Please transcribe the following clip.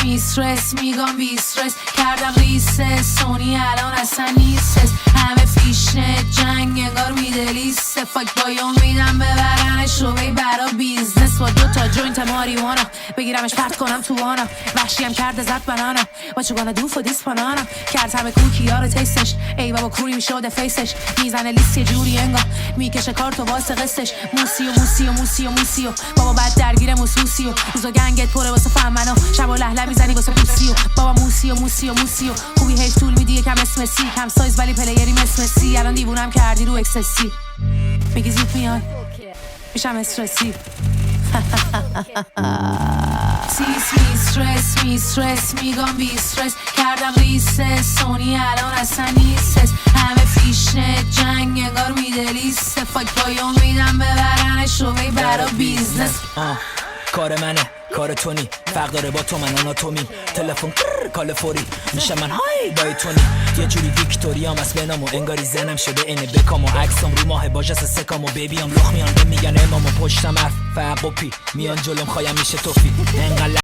میسترس میگم بی استرس کردم ریسه سونی الان اصلا نیستس همه فیشنه جنگ انگار میدلیسته فاک بایون میدم ببرنش رو بی برا بیزنس با 2 تا جوینت ماریوانا بگیرمش پرت کنم تو وانا وحشیم کرده زد بنانا What you gonna do for this banana کرد همه کوکی ها رو تیستش ای بابا کوری میشده فیسش میزنه لیست یه جوری انگار میکشه کارتو واسه قصش موسیو بابا بعد درگیر موسیو روزا گنگت پره واسه فهمنو شب و لهله میزنی واسه پوسیو بابا موسیو خوبی هیچ طول میدی یکم اسم سی کم سایز ولی پلیری مثل سی الان دیوونم کردی رو اکسسی میگی زود میای میشم استرسی میسترس میگم بی استرس کردم ریسه سونی الان اصلا نیستس همه فیشنه جنگ انگار میدلیسته فاک بایون میدم ببرنش رو بی برا بیزنس کار منه کار تو نی فرق داره با تو من آناتومی تلفن کال فوری میشه من های دای تونی یه جوری ویکتوریام از بنامو انگاری زنم شده اینه بکامو عکسم رو ماه باجس سکامو بیبیام لخ میان میگن امامو پشتم حرف فرق و پی میان جلوم خوایم میشه توفی انقدر